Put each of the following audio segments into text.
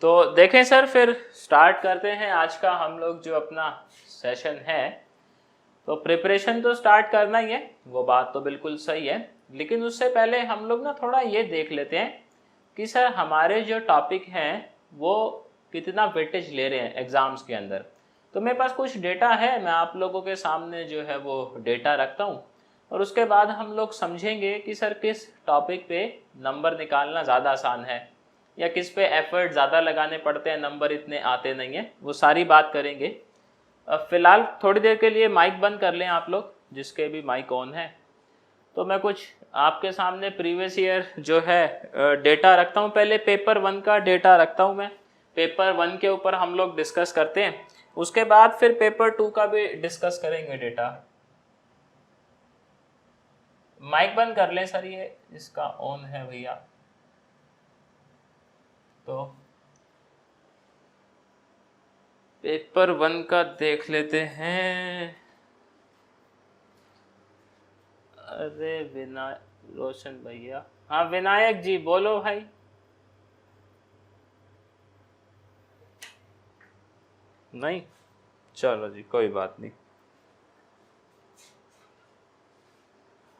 तो देखें सर, फिर स्टार्ट करते हैं आज का हम लोग जो अपना सेशन है। तो प्रिपरेशन तो स्टार्ट करना ही है, वो बात तो बिल्कुल सही है, लेकिन उससे पहले हम लोग ना थोड़ा ये देख लेते हैं कि सर हमारे जो टॉपिक हैं वो कितना वेटेज ले रहे हैं एग्ज़ाम्स के अंदर। तो मेरे पास कुछ डेटा है, मैं आप लोगों के सामने जो है वो डेटा रखता हूँ, और उसके बाद हम लोग समझेंगे कि सर किस टॉपिक पे नंबर निकालना ज़्यादा आसान है या किस पे एफर्ट ज़्यादा लगाने पड़ते हैं, नंबर इतने आते नहीं हैं, वो सारी बात करेंगे। अब फिलहाल थोड़ी देर के लिए माइक बंद कर लें आप लोग, जिसके भी माइक ऑन है। तो मैं कुछ आपके सामने प्रीवियस ईयर जो है डेटा रखता हूँ। पहले पेपर 1 का डेटा रखता हूँ मैं। पेपर 1 के ऊपर हम लोग डिस्कस करते हैं, उसके बाद फिर पेपर 2 का भी डिस्कस करेंगे डेटा। माइक बंद कर लें सर, ये इसका ऑन है भैया। तो पेपर 1 का देख लेते हैं। अरे रोशन भैया, हाँ विनायक जी बोलो भाई। नहीं, चलो जी कोई बात नहीं।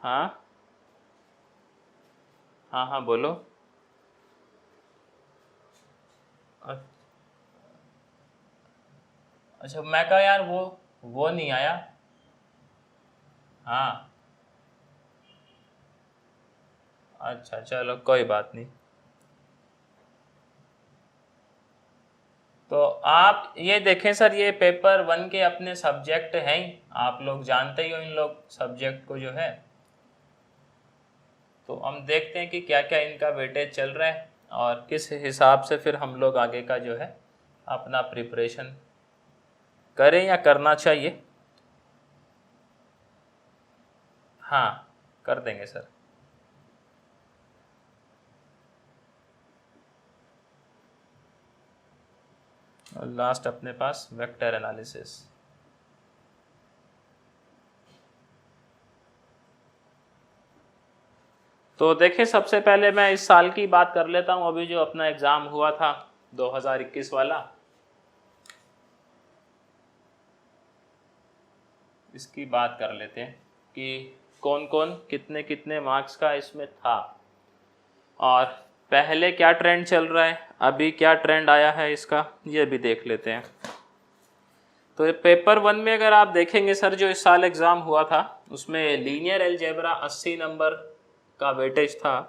हाँ हाँ हाँ बोलो। अच्छा, मैं कहा यार वो नहीं आया। हाँ, अच्छा चलो कोई बात नहीं। तो आप ये देखें सर, ये पेपर 1 के अपने सब्जेक्ट हैं ही, आप लोग जानते ही हो इन लोग सब्जेक्ट को जो है। तो हम देखते हैं कि क्या क्या इनका वेटेज चल रहा है और किस हिसाब से फिर हम लोग आगे का जो है अपना प्रिपरेशन करें या करना चाहिए। हाँ, कर देंगे सर। और लास्ट अपने पास वेक्टर एनालिसिस। तो देखिए, सबसे पहले मैं इस साल की बात कर लेता हूँ। अभी जो अपना एग्ज़ाम हुआ था 2021 वाला, इसकी बात कर लेते हैं कि कौन कौन कितने कितने मार्क्स का इसमें था और पहले क्या ट्रेंड चल रहा है, अभी क्या ट्रेंड आया है इसका, ये भी देख लेते हैं। तो पेपर 1 में अगर आप देखेंगे सर, जो इस साल एग्ज़ाम हुआ था उसमें लीनियर अलजेब्रा 80 नंबर का वेटेज था,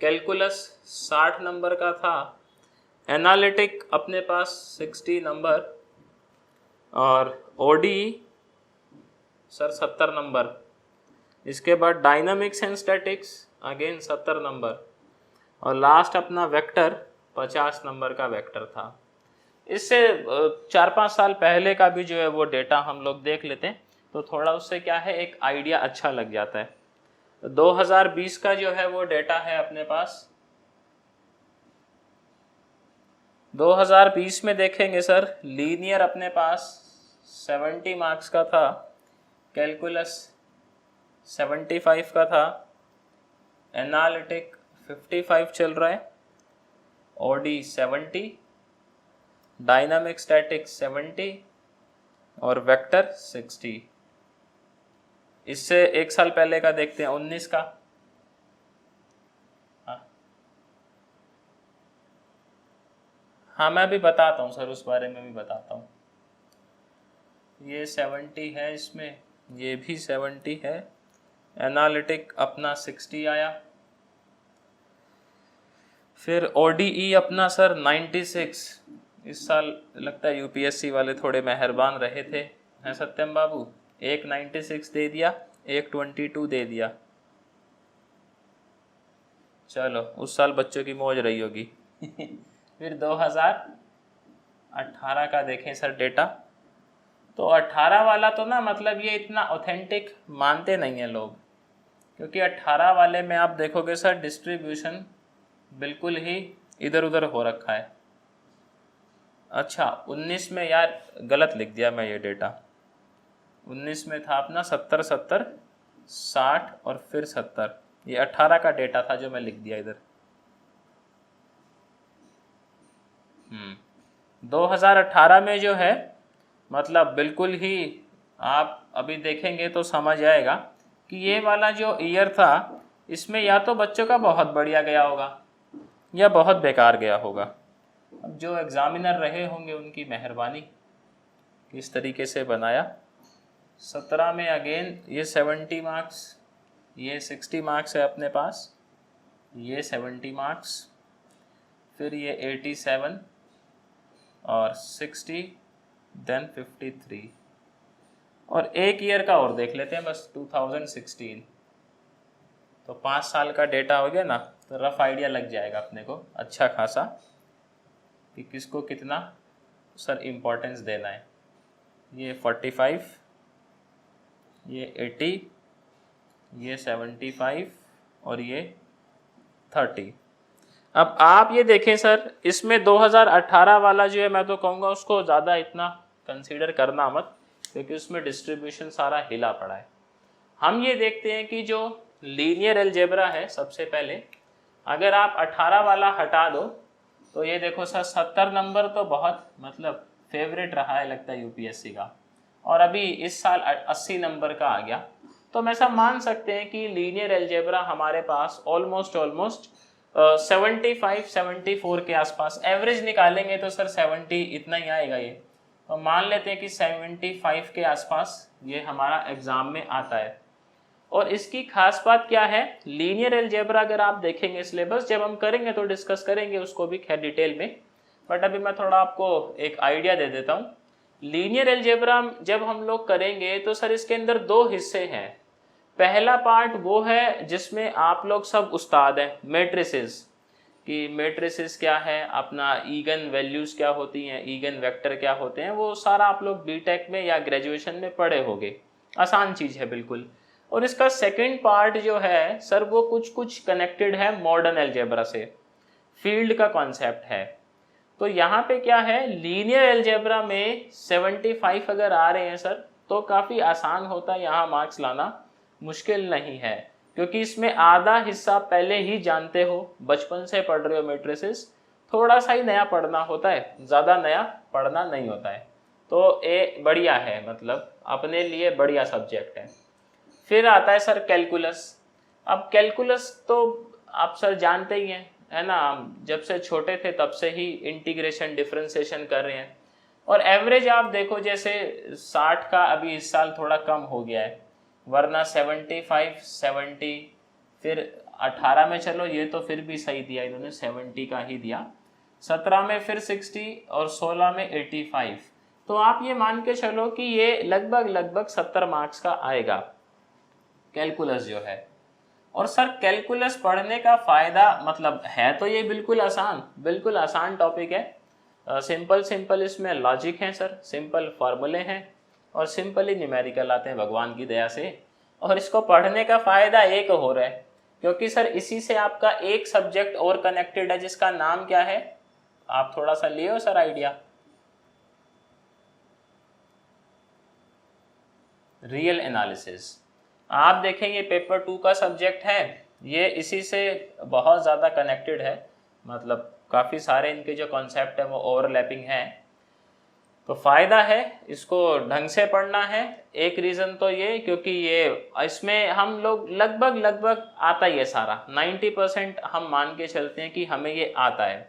कैलकुलस 60 नंबर का था, एनालिटिक अपने पास 60 नंबर, और ओडी सर 70 नंबर। इसके बाद dynamics and statics again 70 number, और लास्ट अपना वेक्टर 50 नंबर का वेक्टर था। इससे 4-5 साल पहले का भी जो है वो डेटा हम लोग देख लेते हैं, तो थोड़ा उससे क्या है एक आइडिया अच्छा लग जाता है। 2020 का जो है वो डेटा है अपने पास। 2020 में देखेंगे सर, लीनियर अपने पास 70 मार्क्स का था, कैलकुलस 75 का था, एनालिटिक 55 चल रहा है, ओडी 70, डायनामिक स्टैटिक 70 और वेक्टर 60। इससे एक साल पहले का देखते हैं 19 का। हाँ मैं भी बताता हूँ सर, उस बारे में भी बताता हूँ। ये 70 है इसमें, ये भी 70 है, एनालिटिक अपना 60 आया, फिर ओडीई अपना सर 96। इस साल लगता है यूपीएससी वाले थोड़े मेहरबान रहे थे, हैं सत्यम बाबू, एक 96 दे दिया, एक 22 दे दिया। चलो उस साल बच्चों की मौज रही होगी। फिर 2018 का देखें सर डेटा, तो 18 वाला तो ना मतलब ये इतना ऑथेंटिक मानते नहीं हैं लोग, क्योंकि 18 वाले में आप देखोगे सर डिस्ट्रीब्यूशन बिल्कुल ही इधर उधर हो रखा है। अच्छा 19 में यार गलत लिख दिया मैं ये डेटा, 19 में था अपना 70 70 60 और फिर 70, ये 18 का डेटा था जो मैं लिख दिया इधर। 2018 में जो है मतलब बिल्कुल ही आप अभी देखेंगे तो समझ आएगा कि ये वाला जो ईयर था इसमें या तो बच्चों का बहुत बढ़िया गया होगा या बहुत बेकार गया होगा। अब जो एग्जामिनर रहे होंगे उनकी मेहरबानी, किस तरीके से बनाया। 17 में अगेन ये 70 मार्क्स, ये 60 मार्क्स है अपने पास, ये 70 मार्क्स, फिर ये 87 और 60, देन 53। और एक ईयर का और देख लेते हैं बस, 2016। तो 5 साल का डेटा हो गया ना, तो रफ आइडिया लग जाएगा अपने को अच्छा खासा कि किसको कितना सर इम्पोर्टेंस देना है। ये 45, ये 80, ये 75 और ये 30। अब आप ये देखें सर, इसमें 2018 वाला जो है मैं तो कहूँगा उसको ज़्यादा इतना कंसीडर करना मत, क्योंकि उसमें डिस्ट्रीब्यूशन सारा हिला पड़ा है। हम ये देखते हैं कि जो लीनियर अलजेब्रा है, सबसे पहले अगर आप 18 वाला हटा दो तो ये देखो सर 70 नंबर तो बहुत मतलब फेवरेट रहा है लगता है यूपीएससी का, और अभी इस साल 80 नंबर का आ गया। तो हम ऐसा मान सकते हैं कि लीनियर अलजेब्रा हमारे पास ऑलमोस्ट 75-74 के आसपास, एवरेज निकालेंगे तो सर 70 इतना ही आएगा ये। तो मान लेते हैं कि 75 के आसपास ये हमारा एग्जाम में आता है। और इसकी खास बात क्या है, लीनियर अलजेब्रा अगर आप देखेंगे सिलेबस जब हम करेंगे तो डिस्कस करेंगे उसको भी खैर डिटेल में, बट अभी मैं थोड़ा आपको एक आइडिया दे देता हूँ। लीनियर अलजेब्रा जब हम लोग करेंगे तो सर इसके अंदर 2 हिस्से हैं। पहला पार्ट वो है जिसमें आप लोग सब उस्ताद हैं, मैट्रिसेस कि मैट्रिसेस क्या है, अपना ईगन वैल्यूज क्या होती हैं, ईगन वेक्टर क्या होते हैं, वो सारा आप लोग बीटेक में या ग्रेजुएशन में पढ़े होंगे, आसान चीज़ है बिल्कुल। और इसका सेकंड पार्ट जो है सर वो कुछ कनेक्टेड है मॉडर्न अलजेब्रा से, फील्ड का कॉन्सेप्ट है। तो यहाँ पे क्या है, लीनियर अलजेब्रा में 75 अगर आ रहे हैं सर तो काफ़ी आसान होता है, यहाँ मार्क्स लाना मुश्किल नहीं है, क्योंकि इसमें आधा हिस्सा पहले ही जानते हो, बचपन से पढ़ रहे हो मैट्रिसेस, थोड़ा सा ही नया पढ़ना होता है, ज़्यादा नया पढ़ना नहीं होता है। तो ये बढ़िया है, मतलब अपने लिए बढ़िया सब्जेक्ट है। फिर आता है सर कैलकुलस। अब कैलकुलस तो आप सर जानते ही हैं, है ना, जब से छोटे थे तब से ही इंटीग्रेशन डिफरेंशिएशन कर रहे हैं। और एवरेज आप देखो जैसे 60 का अभी इस साल थोड़ा कम हो गया है, वरना 75, 70, फिर 18 में चलो ये तो फिर भी सही दिया इन्होंने, 70 का ही दिया, 17 में फिर 60 और 16 में 85। तो आप ये मान के चलो कि ये लगभग 70 मार्क्स का आएगा कैलकुलस जो है। और सर कैलकुलस पढ़ने का फ़ायदा मतलब है तो ये बिल्कुल आसान टॉपिक है। सिंपल इसमें लॉजिक है सर, सिंपल फार्मूले हैं और सिंपल ही न्यूमेरिकल आते हैं भगवान की दया से। और इसको पढ़ने का फ़ायदा एक हो रहा है, क्योंकि सर इसी से आपका एक सब्जेक्ट और कनेक्टेड है जिसका नाम क्या है, आप थोड़ा सा ले सर आइडिया। Real analysis. आप देखेंगे पेपर 2 का सब्जेक्ट है, ये इसी से बहुत ज़्यादा कनेक्टेड है, मतलब काफ़ी सारे इनके जो कॉन्सेप्ट है वो ओवरलैपिंग है। तो फ़ायदा है, इसको ढंग से पढ़ना है। एक रीज़न तो ये क्योंकि ये इसमें हम लोग लगभग आता ही है सारा, 90% हम मान के चलते हैं कि हमें ये आता है।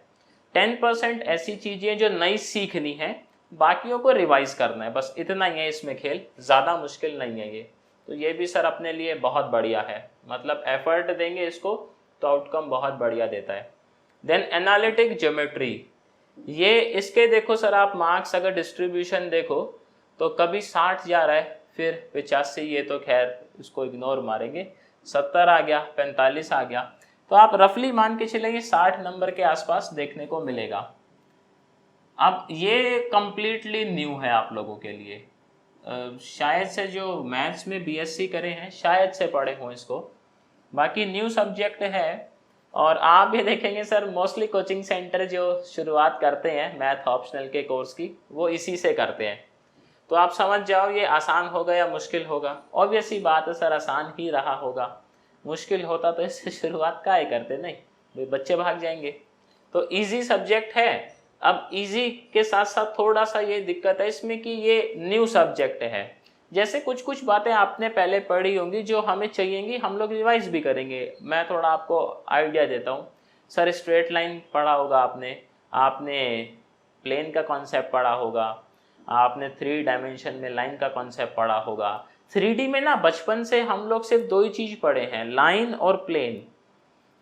10% ऐसी चीज़ें जो नई सीखनी है, बाकियों को रिवाइज करना है, बस इतना ही है इसमें खेल, ज़्यादा मुश्किल नहीं है ये। तो ये भी सर अपने लिए बहुत बढ़िया है, मतलब एफर्ट देंगे इसको तो आउटकम बहुत बढ़िया देता है। देन एनालिटिक ज्योमेट्री, ये इसके देखो सर आप मार्क्स अगर डिस्ट्रीब्यूशन देखो तो कभी 60 जा रहा है, फिर 85, ये तो खैर इसको इग्नोर मारेंगे, 70 आ गया, 45 आ गया, तो आप रफली मान के चलेंगे 60 नंबर के आसपास देखने को मिलेगा। अब ये कंप्लीटली न्यू है आप लोगों के लिए, शायद से जो मैथ्स में बीएससी करे हैं शायद से पढ़े हों इसको, बाकी न्यू सब्जेक्ट है। और आप भी देखेंगे सर मोस्टली कोचिंग सेंटर जो शुरुआत करते हैं मैथ ऑप्शनल के कोर्स की, वो इसी से करते हैं। तो आप समझ जाओ ये आसान होगा या मुश्किल होगा। ऑब्वियस ही बात है सर, आसान ही रहा होगा, मुश्किल होता तो इससे शुरुआत काहे करते, नहीं भाई बच्चे भाग जाएंगे। तो इजी सब्जेक्ट है, अब इजी के साथ साथ थोड़ा सा ये दिक्कत है इसमें कि ये न्यू सब्जेक्ट है। जैसे कुछ कुछ बातें आपने पहले पढ़ी होंगी जो हमें चाहिएंगी, हम लोग रिवाइज भी करेंगे। मैं थोड़ा आपको आइडिया देता हूँ। सर स्ट्रेट लाइन पढ़ा होगा आपने, आपने प्लेन का कॉन्सेप्ट पढ़ा होगा, आपने 3 डायमेंशन में लाइन का कॉन्सेप्ट पढ़ा होगा। 3D में ना बचपन से हम लोग सिर्फ 2 ही चीज़ पढ़े हैं, लाइन और प्लेन।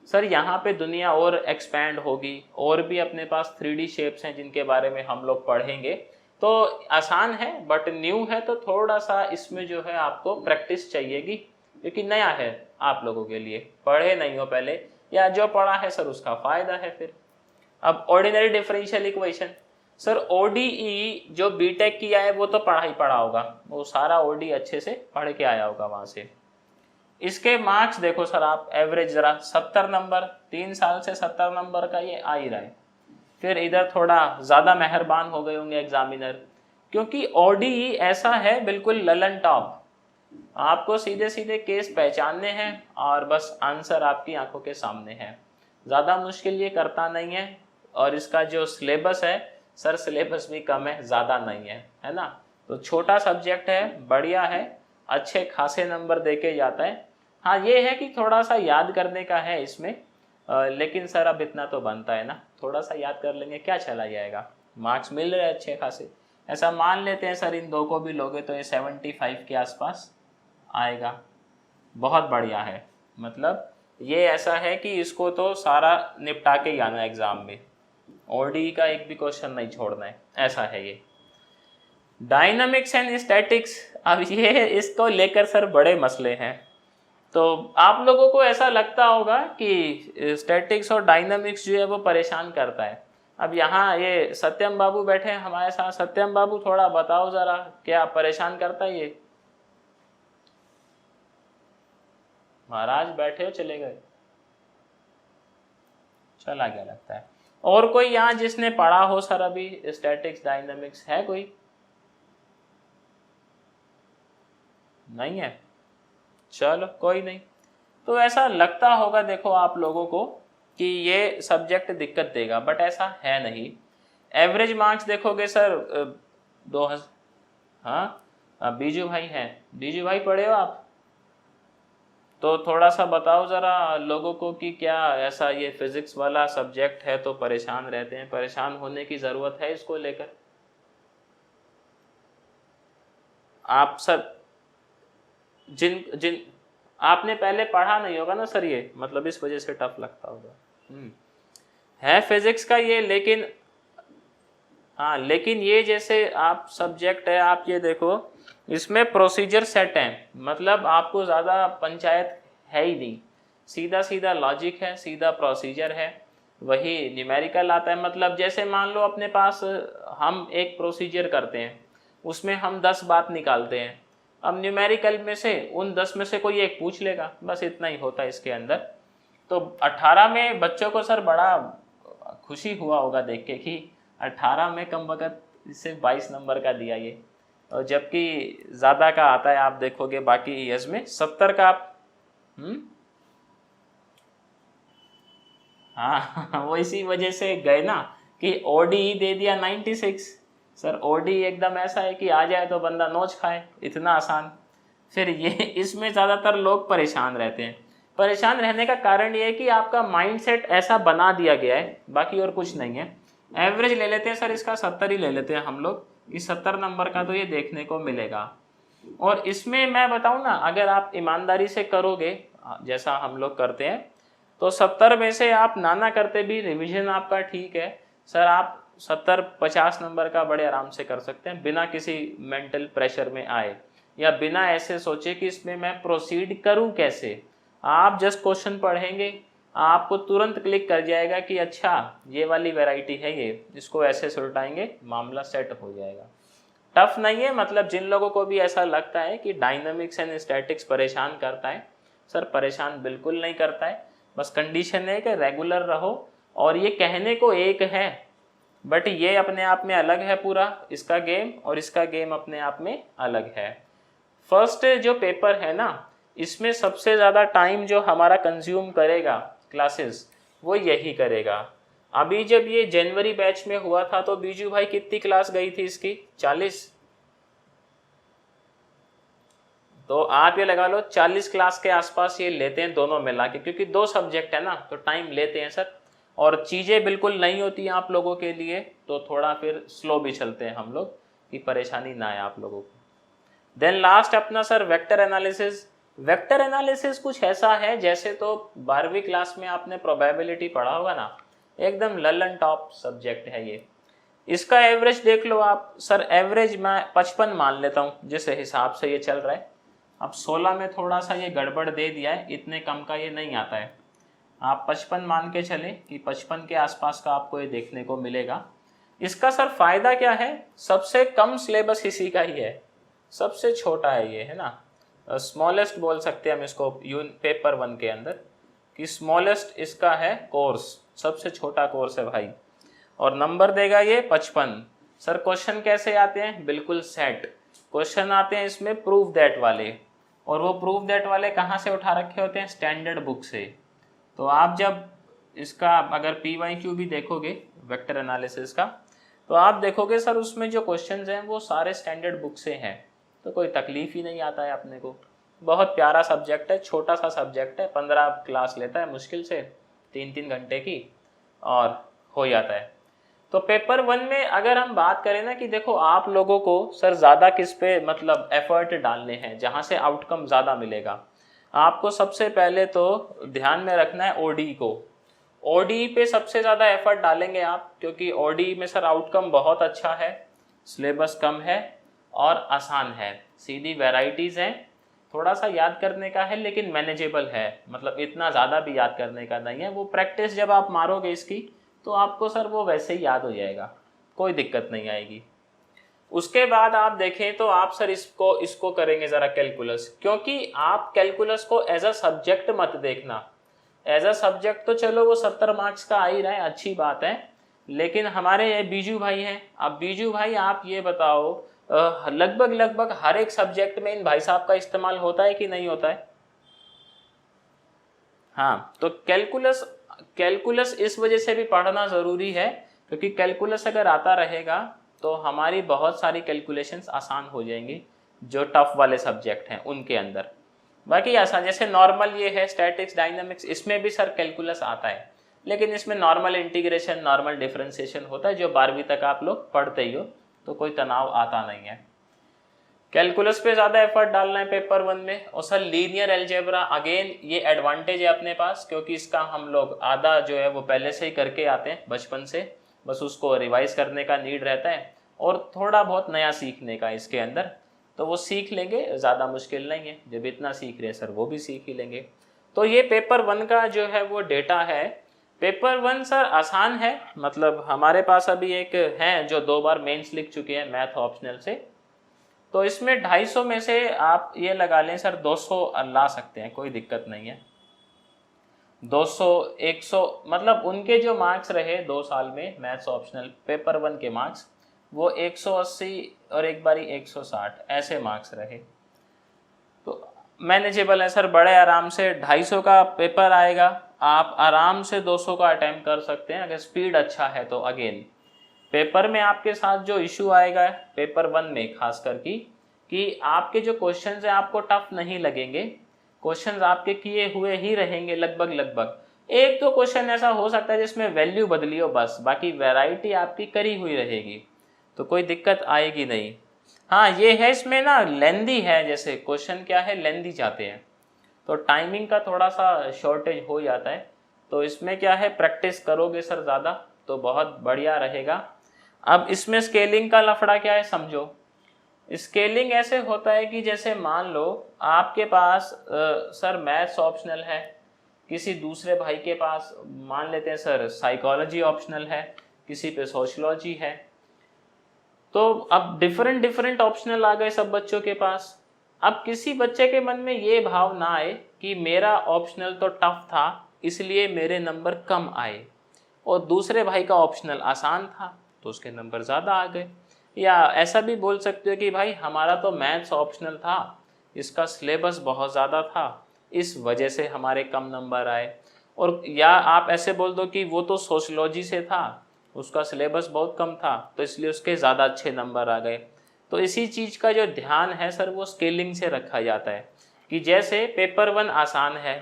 सर यहाँ पे दुनिया और एक्सपैंड होगी, और भी अपने पास 3D शेप्स हैं जिनके बारे में हम लोग पढ़ेंगे। तो आसान है बट न्यू है, तो थोड़ा सा इसमें जो है आपको प्रैक्टिस चाहिएगी, क्योंकि नया है आप लोगों के लिए, पढ़े नहीं हो पहले, या जो पढ़ा है सर उसका फ़ायदा है फिर। अब ordinary differential equation, sir ODE जो बीटेक किया है वो तो पढ़ा ही पढ़ा होगा, वो सारा ODE अच्छे से पढ़ के आया होगा वहाँ से। इसके मार्क्स देखो सर आप एवरेज ज़रा 70 नंबर, 3 साल से 70 नंबर का ये आ ही रहा है। फिर इधर थोड़ा ज़्यादा मेहरबान हो गए होंगे एग्जामिनर, क्योंकि ODE ऐसा है बिल्कुल ललन टॉप, आपको सीधे सीधे केस पहचानने हैं और बस आंसर आपकी आंखों के सामने है। ज़्यादा मुश्किल ये करता नहीं है, और इसका जो सिलेबस है सर, सिलेबस भी कम है, ज़्यादा नहीं है ना। तो छोटा सब्जेक्ट है, बढ़िया है, अच्छे खासे नंबर दे के जाता है। हाँ ये है कि थोड़ा सा याद करने का है इसमें, लेकिन सर अब इतना तो बनता है ना, थोड़ा सा याद कर लेंगे क्या चला जाएगा, मार्क्स मिल रहे हैं अच्छे खासे। ऐसा मान लेते हैं सर इन 2 को भी लोगे तो ये 75 के आसपास आएगा, बहुत बढ़िया है। मतलब ये ऐसा है कि इसको तो सारा निपटा के ही आना एग्जाम में, ODE का एक भी क्वेश्चन नहीं छोड़ना है, ऐसा है ये। डायनामिक्स एंड स्टैटिक्स, अब ये इसको लेकर सर बड़े मसले हैं। तो आप लोगों को ऐसा लगता होगा कि स्टैटिक्स और डायनामिक्स जो है वो परेशान करता है। अब यहाँ ये सत्यम बाबू बैठे हैं हमारे साथ, सत्यम बाबू थोड़ा बताओ ज़रा क्या परेशान करता है ये? महाराज बैठे हो, चले गए, चला गया लगता है। और कोई यहाँ जिसने पढ़ा हो सर अभी स्टैटिक्स डायनामिक्स, है कोई? नहीं है, चलो कोई नहीं। तो ऐसा लगता होगा देखो आप लोगों को कि ये सब्जेक्ट दिक्कत देगा, बट ऐसा है नहीं। एवरेज मार्क्स देखोगे सर 2000। हाँ बीजू भाई हैं, बीजू भाई पढ़े हो आप? तो थोड़ा सा बताओ ज़रा लोगों को कि क्या ऐसा ये फिजिक्स वाला सब्जेक्ट है तो परेशान रहते हैं, परेशान होने की ज़रूरत है इसको लेकर? आप सर जिन जिन आपने पहले पढ़ा नहीं होगा ना सर ये, मतलब इस वजह से टफ लगता होगा। है फिजिक्स का ये, लेकिन हाँ लेकिन ये जैसे आप सब्जेक्ट है, आप ये देखो इसमें प्रोसीजर सेट है, मतलब आपको ज़्यादा पंचायत है ही नहीं, सीधा सीधा लॉजिक है, सीधा प्रोसीजर है, वही न्यूमेरिकल आता है। मतलब जैसे मान लो अपने पास हम एक प्रोसीजर करते हैं, उसमें हम 10 बात निकालते हैं, अब न्यूमेरिकल में से उन 10 में से कोई एक पूछ लेगा, बस इतना ही होता है इसके अंदर। तो 18 में बच्चों को सर बड़ा खुशी हुआ होगा देख के कि 18 में कम वक़्त सिर्फ 22 नंबर का दिया ये, और जबकि ज़्यादा का आता है आप देखोगे बाकी ईयर्स में 70 का आप। हाँ वो इसी वजह से गए ना कि ODE दे दिया 96। सर ODE एकदम ऐसा है कि आ जाए तो बंदा नोच खाए, इतना आसान। फिर ये इसमें ज़्यादातर लोग परेशान रहते हैं। परेशान रहने का कारण ये है कि आपका माइंडसेट ऐसा बना दिया गया है, बाकी और कुछ नहीं है। एवरेज ले लेते हैं सर इसका 70 ही ले लेते हैं हम लोग कि 70 नंबर का तो ये देखने को मिलेगा। और इसमें मैं बताऊं ना, अगर आप ईमानदारी से करोगे जैसा हम लोग करते हैं तो 70 में से आप नाना करते भी रिवीजन आपका ठीक है सर, आप 70-50 नंबर का बड़े आराम से कर सकते हैं बिना किसी मेंटल प्रेशर में आए, या बिना ऐसे सोचे कि इसमें मैं प्रोसीड करूं कैसे। आप जस्ट क्वेश्चन पढ़ेंगे, आपको तुरंत क्लिक कर जाएगा कि अच्छा ये वाली वैरायटी है ये, इसको ऐसे सुलटाएंगे मामला सेट हो जाएगा। टफ नहीं है, मतलब जिन लोगों को भी ऐसा लगता है कि डायनामिक्स एंड स्टैटिक्स परेशान करता है, सर परेशान बिल्कुल नहीं करता है। बस कंडीशन है कि रेगुलर रहो, और ये कहने को एक है बट ये अपने आप में अलग है पूरा इसका गेम, और इसका गेम अपने आप में अलग है। फर्स्ट जो पेपर है ना, इसमें सबसे ज़्यादा टाइम जो हमारा कंज्यूम करेगा क्लासेस वो यही करेगा। अभी जब ये जनवरी बैच में हुआ था तो बीजू भाई कितनी क्लास गई थी इसकी? 40। तो आप ये लगा लो 40 क्लास के आसपास ये लेते हैं दोनों मिला के, क्योंकि 2 सब्जेक्ट है ना तो टाइम लेते हैं सर, और चीज़ें बिल्कुल नहीं होती हैं आप लोगों के लिए, तो थोड़ा फिर स्लो भी चलते हैं हम लोग कि परेशानी ना आए आप लोगों को। देन लास्ट अपना sir vector analysis. Vector analysis कुछ ऐसा है जैसे तो 12वीं क्लास में आपने प्रोबेबिलिटी पढ़ा होगा ना, एकदम ललन टॉप सब्जेक्ट है ये। इसका एवरेज देख लो आप सर, एवरेज मैं 55 मान लेता हूँ जिस हिसाब से ये चल रहा है। अब 16 में थोड़ा सा ये गड़बड़ दे दिया है, इतने कम का ये नहीं आता है, आप 55 मान के चले कि 55 के आसपास का आपको ये देखने को मिलेगा। इसका सर फायदा क्या है? सबसे कम सिलेबस इसी का ही है, सबसे छोटा है ये, है ना, स्मॉलेस्ट बोल सकते हैं हम इसको पेपर 1 के अंदर, कि स्मॉलेस्ट इसका है कोर्स, सबसे छोटा कोर्स है भाई, और नंबर देगा ये 55। सर क्वेश्चन कैसे आते हैं? बिल्कुल सेट क्वेश्चन आते हैं इसमें, प्रूव दैट वाले, और वो प्रूव दैट वाले कहाँ से उठा रखे होते हैं? स्टैंडर्ड बुक से। तो आप जब इसका अगर PYQ भी देखोगे वेक्टर एनालिसिस का, तो आप देखोगे सर उसमें जो क्वेश्चंस हैं वो सारे स्टैंडर्ड बुक से हैं, तो कोई तकलीफ ही नहीं आता है अपने को। बहुत प्यारा सब्जेक्ट है, छोटा सा सब्जेक्ट है, 15 क्लास लेता है मुश्किल से 3-3 घंटे की, और हो जाता है। तो पेपर 1 में अगर हम बात करें ना कि देखो आप लोगों को सर ज़्यादा किस पे मतलब एफर्ट डालने हैं जहाँ से आउटकम ज़्यादा मिलेगा, आपको सबसे पहले तो ध्यान में रखना है ODE को। ODE पे सबसे ज़्यादा एफर्ट डालेंगे आप, क्योंकि ODE में सर आउटकम बहुत अच्छा है, सिलेबस कम है और आसान है, सीधी वैरायटीज़ हैं, थोड़ा सा याद करने का है लेकिन मैनेजेबल है, मतलब इतना ज़्यादा भी याद करने का नहीं है। वो प्रैक्टिस जब आप मारोगे इसकी तो आपको सर वो वैसे ही याद हो जाएगा, कोई दिक्कत नहीं आएगी। उसके बाद आप देखें तो आप सर इसको करेंगे ज़रा कैलकुलस, क्योंकि आप कैलकुलस को एज अ सब्जेक्ट मत देखना। एज अ सब्जेक्ट तो चलो वो 70 मार्क्स का आ ही रहा है, अच्छी बात है, लेकिन हमारे ये बीजू भाई हैं। अब बीजू भाई आप ये बताओ, लगभग हर एक सब्जेक्ट में इन भाई साहब का इस्तेमाल होता है कि नहीं होता है? हाँ, तो कैलकुलस इस वजह से भी पढ़ना ज़रूरी है, क्योंकि कैलकुलस अगर आता रहेगा तो हमारी बहुत सारी कैलकुलेशंस आसान हो जाएंगी जो टफ वाले सब्जेक्ट हैं उनके अंदर। बाकी आसान जैसे नॉर्मल ये है स्टैटिक्स डायनामिक्स, इसमें भी सर कैलकुलस आता है, लेकिन इसमें नॉर्मल इंटीग्रेशन नॉर्मल डिफरेंशिएशन होता है जो 12वीं तक आप लोग पढ़ते ही हो, तो कोई तनाव आता नहीं है। कैलकुलस पे ज़्यादा एफर्ट डालना है पेपर 1 में। और सर लीनियर अलजेब्रा अगेन ये एडवांटेज है अपने पास, क्योंकि इसका हम लोग आधा जो है वो पहले से ही करके आते हैं बचपन से, बस उसको रिवाइज करने का नीड रहता है और थोड़ा बहुत नया सीखने का इसके अंदर, तो वो सीख लेंगे, ज़्यादा मुश्किल नहीं है, जब इतना सीख रहे हैं सर वो भी सीख ही लेंगे। तो ये पेपर 1 का जो है वो डेटा है। पेपर 1 सर आसान है, मतलब हमारे पास अभी एक है जो 2 बार मेंस लिख चुके हैं मैथ ऑप्शनल से, तो इसमें 250 में से आप ये लगा लें सर 200 ला सकते हैं, कोई दिक्कत नहीं है। 200 100 मतलब उनके जो मार्क्स रहे 2 साल में मैथ्स ऑप्शनल पेपर 1 के मार्क्स वो 180 और एक बारी 160 ऐसे मार्क्स रहे, तो मैनेजेबल है सर, बड़े आराम से 250 का पेपर आएगा, आप आराम से 200 का अटेम्प्ट कर सकते हैं अगर स्पीड अच्छा है तो। अगेन पेपर में आपके साथ जो इशू आएगा पेपर 1 में खास कर कि आपके जो क्वेश्चंस हैं आपको टफ नहीं लगेंगे, क्वेश्चंस आपके किए हुए ही रहेंगे लगभग। एक तो क्वेश्चन ऐसा हो सकता है जिसमें वैल्यू बदली हो बस, बाकी वैरायटी आपकी करी हुई रहेगी, तो कोई दिक्कत आएगी नहीं। हाँ ये है इसमें ना लेंदी है, जैसे क्वेश्चन क्या है लेंदी चाहते हैं, तो टाइमिंग का थोड़ा सा शॉर्टेज हो जाता है, तो इसमें क्या है प्रैक्टिस करोगे सर ज़्यादा तो बहुत बढ़िया रहेगा। अब इसमें स्केलिंग का लफड़ा क्या है समझो। स्केलिंग ऐसे होता है कि जैसे मान लो आपके पास सर मैथ्स ऑप्शनल है, किसी दूसरे भाई के पास मान लेते हैं सर साइकोलॉजी ऑप्शनल है, किसी पे सोशलॉजी है, तो अब डिफरेंट ऑप्शनल आ गए सब बच्चों के पास। अब किसी बच्चे के मन में ये भाव ना आए कि मेरा ऑप्शनल तो टफ था इसलिए मेरे नंबर कम आए, और दूसरे भाई का ऑप्शनल आसान था तो उसके नंबर ज़्यादा आ गए। या ऐसा भी बोल सकते हो कि भाई हमारा तो मैथ्स ऑप्शनल था, इसका सिलेबस बहुत ज़्यादा था, इस वजह से हमारे कम नंबर आए। और या आप ऐसे बोल दो कि वो तो सोशियोलॉजी से था, उसका सिलेबस बहुत कम था तो इसलिए उसके ज़्यादा अच्छे नंबर आ गए। तो इसी चीज़ का जो ध्यान है सर वो स्केलिंग से रखा जाता है कि जैसे पेपर 1 आसान है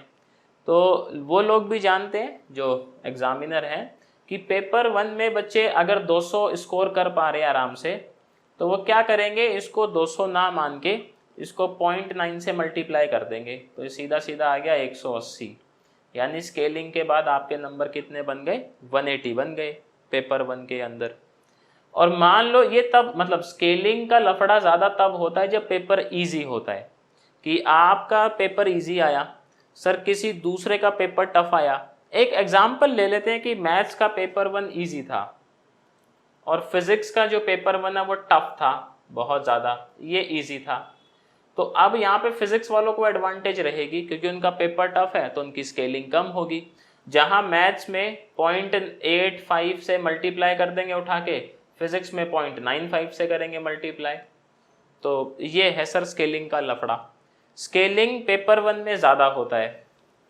तो वो लोग भी जानते हैं जो एग्जामिनर हैं कि पेपर 1 में बच्चे अगर 200 स्कोर कर पा रहे हैं आराम से, तो वो क्या करेंगे, इसको 200 ना मान के इसको 0.9 से मल्टीप्लाई कर देंगे, तो ये सीधा सीधा आ गया 180। यानी स्केलिंग के बाद आपके नंबर कितने बन गए, 180 बन गए पेपर 1 के अंदर। और मान लो ये तब मतलब स्केलिंग का लफड़ा ज़्यादा तब होता है जब पेपर इजी होता है, कि आपका पेपर इजी आया, सर किसी दूसरे का पेपर टफ आया। एक एग्जाम्पल ले लेते हैं कि मैथ्स का पेपर 1 इजी था और फिजिक्स का जो पेपर 1 है वो टफ था बहुत ज़्यादा, ये इजी था। तो अब यहाँ पे फिजिक्स वालों को एडवांटेज रहेगी क्योंकि उनका पेपर टफ है तो उनकी स्केलिंग कम होगी। जहाँ मैथ्स में 0.85 से मल्टीप्लाई कर देंगे उठा के, फिजिक्स में 0.95 से करेंगे मल्टीप्लाई। तो ये है सर स्केलिंग का लफड़ा। स्केलिंग पेपर 1 में ज़्यादा होता है।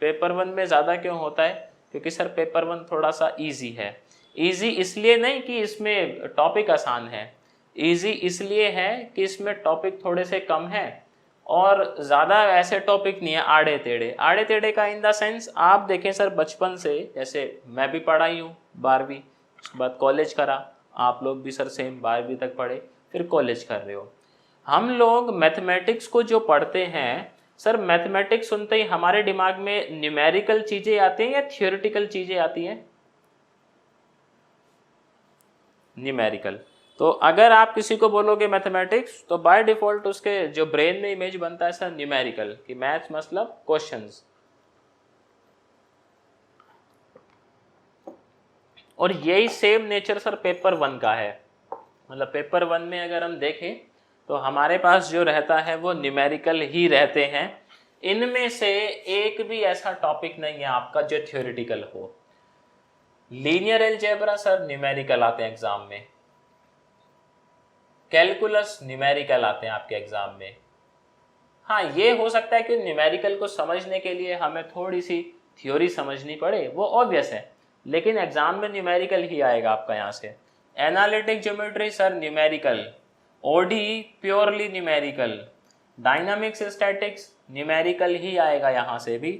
पेपर 1 में ज़्यादा क्यों होता है, क्योंकि सर पेपर 1 थोड़ा सा ईजी है। ईजी इसलिए नहीं कि इसमें टॉपिक आसान है, ईजी इसलिए है कि इसमें टॉपिक थोड़े से कम है और ज़्यादा ऐसे टॉपिक नहीं है आड़े टेढ़े। आड़े टेढ़े का इन द सेंस आप देखें सर, बचपन से जैसे मैं भी पढ़ा ही हूँ 12वीं, उसके बाद कॉलेज करा, आप लोग भी सर सेम 12वीं तक पढ़े फिर कॉलेज कर रहे हो। हम लोग मैथमेटिक्स को जो पढ़ते हैं सर, मैथमेटिक्स सुनते ही हमारे दिमाग में न्यूमेरिकल चीज़ें आती हैं या थियोरिटिकल चीज़ें आती हैं, न्यूमेरिकल। तो अगर आप किसी को बोलोगे मैथमेटिक्स तो बाय डिफॉल्ट उसके जो ब्रेन में इमेज बनता है सर न्यूमेरिकल, कि मैथ्स मतलब क्वेश्चंस। और यही सेम नेचर सर पेपर 1 का है। मतलब पेपर 1 में अगर हम देखें तो हमारे पास जो रहता है वो न्यूमेरिकल ही रहते हैं। इनमें से एक भी ऐसा टॉपिक नहीं है आपका जो थ्योरेटिकल हो। लीनियर अलजेब्रा सर न्यूमेरिकल आते हैं एग्जाम में, कैलकुलस न्यूमेरिकल आते हैं आपके एग्जाम में। हाँ, ये हो सकता है कि न्यूमेरिकल को समझने के लिए हमें थोड़ी सी थ्योरी समझनी पड़े, वो ऑब्वियस है, लेकिन एग्जाम में न्यूमेरिकल ही आएगा आपका यहाँ से। Analytic geometry sir numerical, OD purely numerical, dynamics statics numerical ही आएगा यहाँ से भी,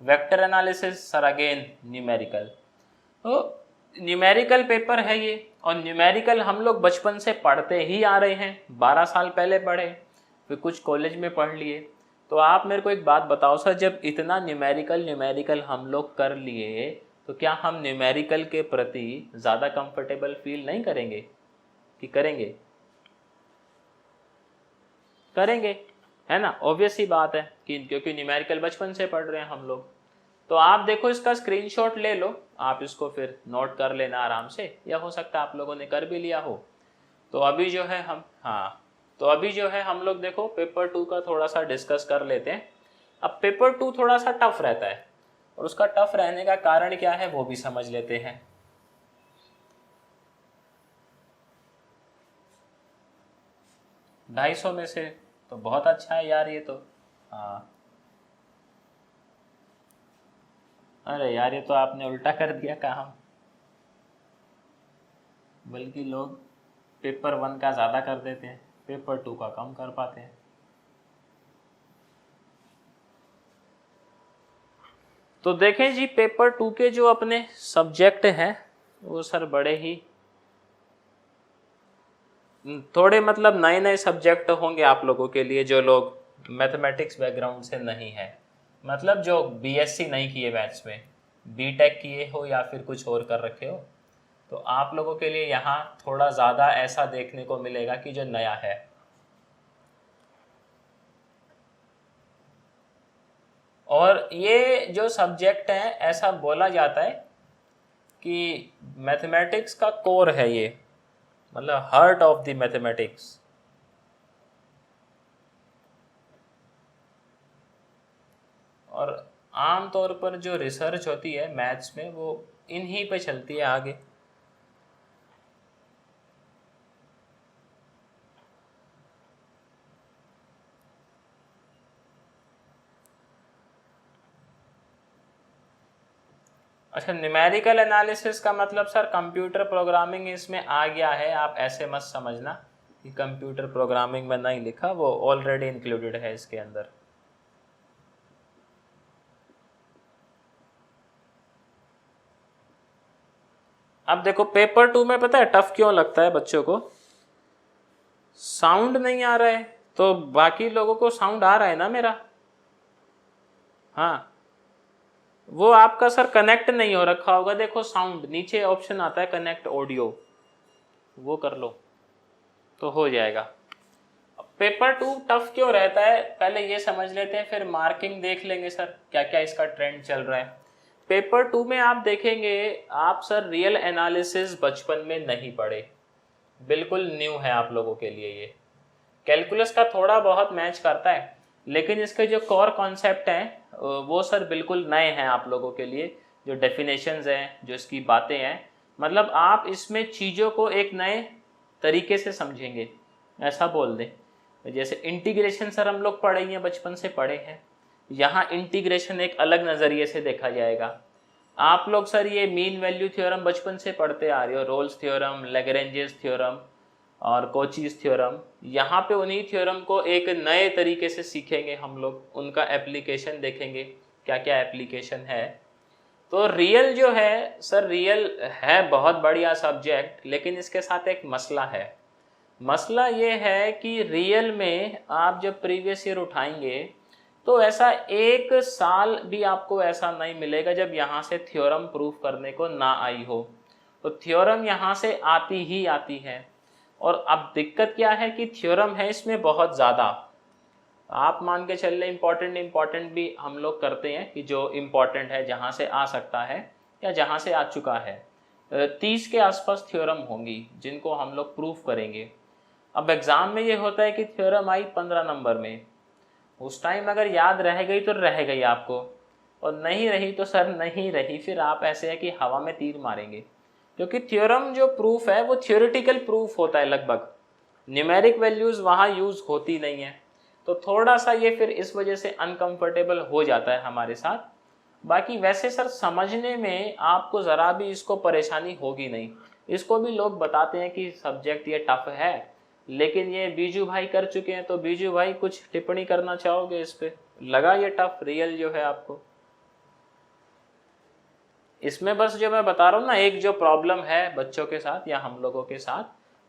vector analysis sir again numerical. तो न्यूमेरिकल पेपर है ये, और न्यूमेरिकल हम लोग बचपन से पढ़ते ही आ रहे हैं, 12 साल पहले पढ़े, फिर कुछ कॉलेज में पढ़ लिए। तो आप मेरे को एक बात बताओ सर, जब इतना न्यूमेरिकल हम लोग कर लिए तो क्या हम न्यूमेरिकल के प्रति ज़्यादा कंफर्टेबल फील नहीं करेंगे, कि करेंगे? करेंगे, है ना, ऑब्वियस ही बात है कि क्योंकि न्यूमेरिकल बचपन से पढ़ रहे हैं हम लोग। तो आप देखो इसका स्क्रीनशॉट ले लो, आप इसको फिर नोट कर लेना आराम से, या हो सकता है आप लोगों ने कर भी लिया हो। तो अभी जो है हम तो अभी जो है हम लोग देखो पेपर 2 का थोड़ा सा डिस्कस कर लेते हैं। अब पेपर 2 थोड़ा सा टफ रहता है और उसका टफ रहने का कारण क्या है वो भी समझ लेते हैं। 250 में से तो बहुत अच्छा है यार ये तो। हाँ, अरे यार ये तो आपने उल्टा कर दिया काम, बल्कि लोग पेपर 1 का ज़्यादा कर देते हैं, पेपर 2 का कम कर पाते हैं। तो देखें जी, पेपर 2 के जो अपने सब्जेक्ट हैं वो सर बड़े ही थोड़े मतलब नए नए सब्जेक्ट होंगे आप लोगों के लिए, जो लोग मैथमेटिक्स बैकग्राउंड से नहीं है, मतलब जो बीएससी नहीं किए मैथ्स में, बीटेक किए हो या फिर कुछ और कर रखे हो, तो आप लोगों के लिए यहाँ थोड़ा ज़्यादा ऐसा देखने को मिलेगा कि जो नया है। और ये जो सब्जेक्ट है ऐसा बोला जाता है कि मैथमेटिक्स का कोर है ये, मतलब हार्ट ऑफ द मैथमेटिक्स। और आम तौर पर जो रिसर्च होती है मैथ्स में वो इन्हीं पे चलती है आगे। अच्छा, न्यूमेरिकल एनालिसिस का मतलब सर कंप्यूटर प्रोग्रामिंग इसमें आ गया है, आप ऐसे मत समझना कि कंप्यूटर प्रोग्रामिंग में नहीं लिखा, वो ऑलरेडी इंक्लूडेड है इसके अंदर। अब देखो पेपर 2 में पता है टफ क्यों लगता है बच्चों को? साउंड नहीं आ रहा है, तो बाकी लोगों को साउंड आ रहा है ना मेरा? हाँ, वो आपका सर कनेक्ट नहीं हो रखा होगा, देखो साउंड नीचे ऑप्शन आता है कनेक्ट ऑडियो, वो कर लो तो हो जाएगा। पेपर 2 टफ क्यों रहता है पहले ये समझ लेते हैं, फिर मार्किंग देख लेंगे सर क्या क्या इसका ट्रेंड चल रहा है। पेपर 2 में आप देखेंगे, आप सर रियल एनालिसिस बचपन में नहीं पढ़े, बिल्कुल न्यू है आप लोगों के लिए ये। कैलकुलस का थोड़ा बहुत मैच करता है, लेकिन इसके जो कोर कॉन्सेप्ट हैं वो सर बिल्कुल नए हैं आप लोगों के लिए। जो डेफिनेशंस हैं, जो इसकी बातें हैं, मतलब आप इसमें चीज़ों को एक नए तरीके से समझेंगे, ऐसा बोल दें। जैसे इंटीग्रेशन सर हम लोग पढ़े हैं, बचपन से पढ़े हैं, यहाँ इंटीग्रेशन एक अलग नज़रिए से देखा जाएगा। आप लोग सर ये मीन वैल्यू थ्योरम बचपन से पढ़ते आ रहे हो, रोल्स थ्योरम, लैग्रेंजेस थ्योरम और कोचीज थ्योरम, यहाँ पे उन्हीं थ्योरम को एक नए तरीके से सीखेंगे हम लोग, उनका एप्लीकेशन देखेंगे क्या क्या एप्लीकेशन है। तो रियल जो है सर, रियल है बहुत बढ़िया सब्जेक्ट, लेकिन इसके साथ एक मसला है। मसला ये है कि रियल में आप जब प्रीवियस ईयर उठाएंगे तो ऐसा एक साल भी आपको ऐसा नहीं मिलेगा जब यहाँ से थ्योरम प्रूफ करने को ना आई हो। तो थ्योरम यहाँ से आती ही आती है। और अब दिक्कत क्या है कि थ्योरम है इसमें बहुत ज़्यादा, आप मान के चल रहे इम्पॉर्टेंट भी हम लोग करते हैं कि जो इम्पॉर्टेंट है जहाँ से आ सकता है या जहाँ से आ चुका है, 30 के आसपास थ्योरम होंगी जिनको हम लोग प्रूफ करेंगे। अब एग्ज़ाम में ये होता है कि थ्योरम आई 15 नंबर में, उस टाइम अगर याद रह गई तो रह गई आपको, और नहीं रही तो सर नहीं रही, फिर आप ऐसे है कि हवा में तीर मारेंगे। क्योंकि थ्योरम जो प्रूफ है वो थ्योरेटिकल प्रूफ होता है, लगभग न्यूमेरिक वैल्यूज़ वहाँ यूज़ होती नहीं है। तो थोड़ा सा ये फिर इस वजह से अनकंफर्टेबल हो जाता है हमारे साथ। बाकी वैसे सर समझने में आपको ज़रा भी इसको परेशानी होगी नहीं। इसको भी लोग बताते हैं कि सब्जेक्ट ये टफ है, लेकिन ये बीजू भाई कर चुके हैं, तो बीजू भाई कुछ टिप्पणी करना चाहोगे इस पे? लगा ये टफ रियल जो है आपको? इसमें बस जो मैं बता रहा हूँ ना, एक जो प्रॉब्लम है बच्चों के साथ या हम लोगों के साथ,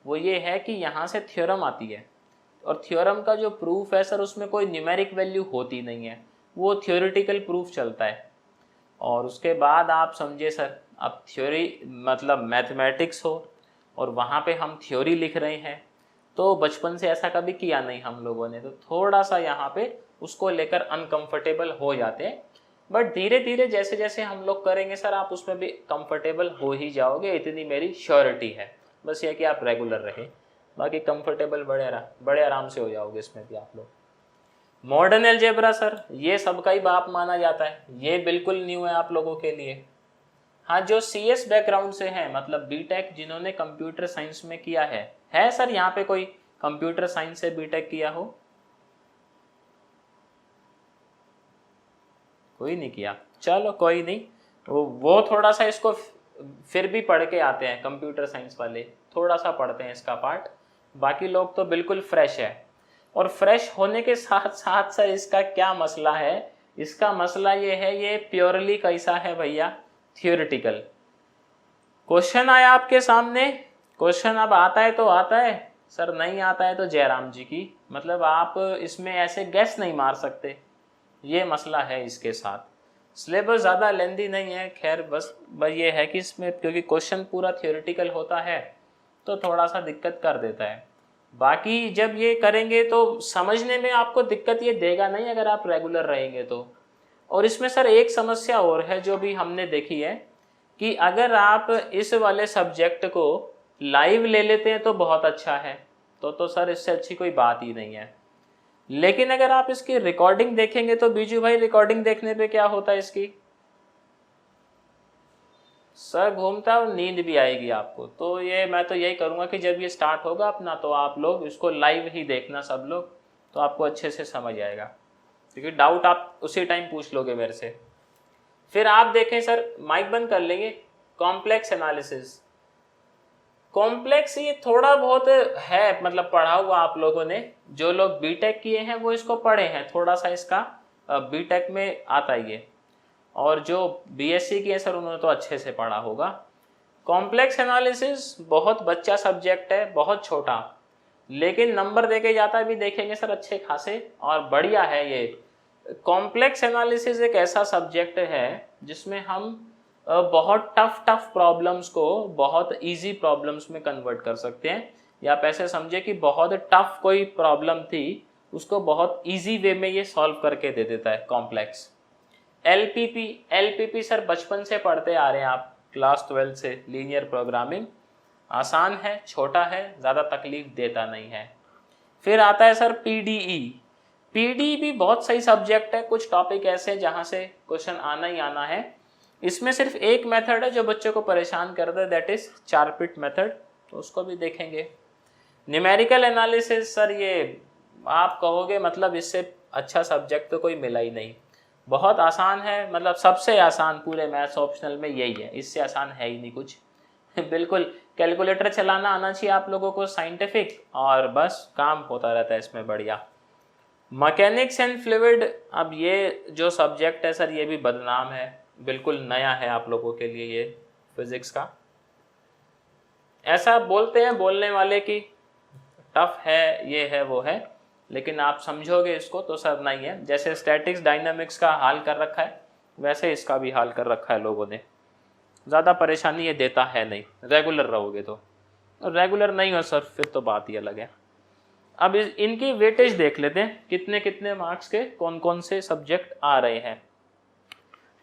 वो ये है कि यहाँ से थ्योरम आती है, और थ्योरम का जो प्रूफ है सर उसमें कोई न्यूमेरिक वैल्यू होती नहीं है, वो थ्योरेटिकल प्रूफ चलता है। और उसके बाद आप समझे सर, अब थ्योरी मतलब मैथमेटिक्स हो और वहाँ पे हम थ्योरी लिख रहे हैं, तो बचपन से ऐसा कभी किया नहीं हम लोगों ने, तो थोड़ा सा यहाँ पे उसको लेकर अनकंफर्टेबल हो जाते हैं। बट धीरे धीरे जैसे जैसे हम लोग करेंगे सर, आप उसमें भी कंफर्टेबल हो ही जाओगे, इतनी मेरी श्योरिटी है। बस ये कि आप रेगुलर रहे, बाकी कंफर्टेबल बड़े आराम से हो जाओगे इसमें भी आप लोग। मॉडर्न अलजेब्रा सर ये सबका ही बाप माना जाता है, ये बिल्कुल न्यू है आप लोगों के लिए। हाँ, जो CS बैकग्राउंड से हैं, मतलब बीटेक जिन्होंने कंप्यूटर साइंस में किया है सर यहाँ पे कोई कंप्यूटर साइंस से बीटेक किया हो? कोई नहीं किया, चलो कोई नहीं, वो थोड़ा सा इसको फिर भी पढ़ के आते हैं, कंप्यूटर साइंस वाले थोड़ा सा पढ़ते हैं इसका पार्ट, बाकी लोग तो बिल्कुल फ्रेश है। और फ्रेश होने के साथ साथ सर इसका क्या मसला है? इसका मसला ये है, ये प्योरली कैसा है भैया? थियोरिटिकल। क्वेश्चन आया आपके सामने, क्वेश्चन अब आता है तो आता है सर, नहीं आता है तो जयराम जी की, मतलब आप इसमें ऐसे गैस नहीं मार सकते, ये मसला है इसके साथ। सिलेबस ज़्यादा लेंदी नहीं है, खैर बस ये है कि इसमें क्योंकि क्वेश्चन पूरा थियोरिटिकल होता है तो थोड़ा सा दिक्कत कर देता है। बाकी जब ये करेंगे तो समझने में आपको दिक्कत ये देगा नहीं अगर आप रेगुलर रहेंगे तो। और इसमें सर एक समस्या और है जो भी हमने देखी है, कि अगर आप इस वाले सब्जेक्ट को लाइव ले लेते हैं तो बहुत अच्छा है, तो सर इससे अच्छी कोई बात ही नहीं है। लेकिन अगर आप इसकी रिकॉर्डिंग देखेंगे तो बीजू भाई रिकॉर्डिंग देखने पे क्या होता है इसकी? सर घूमता है और नींद भी आएगी आपको। तो ये मैं तो यही करूँगा कि जब ये स्टार्ट होगा अपना तो आप लोग इसको लाइव ही देखना सब लोग, तो आपको अच्छे से समझ आएगा, क्योंकि डाउट आप उसी टाइम पूछ लोगे मेरे से। फिर आप देखें सर, माइक बंद कर लेंगे, कॉम्प्लेक्स एनालिसिस। कॉम्प्लेक्स ये थोड़ा बहुत है, मतलब पढ़ा हुआ आप लोगों ने, जो लोग बीटेक किए हैं वो इसको पढ़े हैं, थोड़ा सा इसका बीटेक में आता ये, और जो बीएससी किए सर उन्होंने तो अच्छे से पढ़ा होगा। कॉम्प्लेक्स एनालिसिस बहुत बच्चा सब्जेक्ट है, बहुत छोटा, लेकिन नंबर देके जाता भी देखेंगे सर अच्छे खासे, और बढ़िया है ये। कॉम्प्लेक्स एनालिसिस एक ऐसा सब्जेक्ट है जिसमें हम बहुत टफ प्रॉब्लम्स को बहुत इजी प्रॉब्लम्स में कन्वर्ट कर सकते हैं, या आप ऐसे समझे कि बहुत टफ कोई प्रॉब्लम थी उसको बहुत इजी वे में ये सॉल्व करके दे देता है कॉम्प्लेक्स। एलपीपी सर बचपन से पढ़ते आ रहे हैं आप, क्लास 12 से, लीनियर प्रोग्रामिंग, आसान है, छोटा है, ज़्यादा तकलीफ देता नहीं है। फिर आता है सर पीडीई। पीडीई भी बहुत सही सब्जेक्ट है, कुछ टॉपिक ऐसे हैं जहाँ से क्वेश्चन आना ही आना है। इसमें सिर्फ एक मेथड है जो बच्चों को परेशान करता है, दैट इज 4 पिट मेथड, तो उसको भी देखेंगे। न्यूमेरिकल एनालिसिस सर ये आप कहोगे मतलब इससे अच्छा सब्जेक्ट तो कोई मिला ही नहीं, बहुत आसान है, मतलब सबसे आसान पूरे मैथ्स ऑप्शनल में यही है, इससे आसान है ही नहीं कुछ बिल्कुल कैलकुलेटर चलाना आना चाहिए आप लोगों को, साइंटिफिक, और बस काम होता रहता है इसमें बढ़िया। मैकेनिक्स एंड फ्लूइड, अब ये जो सब्जेक्ट है सर ये भी बदनाम है, बिल्कुल नया है आप लोगों के लिए ये फिजिक्स का। ऐसा बोलते हैं बोलने वाले कि टफ है, ये है वो है, लेकिन आप समझोगे इसको तो सर नहीं है। जैसे स्टैटिक्स डायनामिक्स का हाल कर रखा है वैसे इसका भी हाल कर रखा है लोगों ने, ज़्यादा परेशानी ये देता है नहीं, रेगुलर रहोगे तो। रेगुलर नहीं हो सर फिर तो बात ही अलग है। अब इनकी वेटेज देख लेते हैं, कितने कितने मार्क्स के कौन कौन से सब्जेक्ट आ रहे हैं,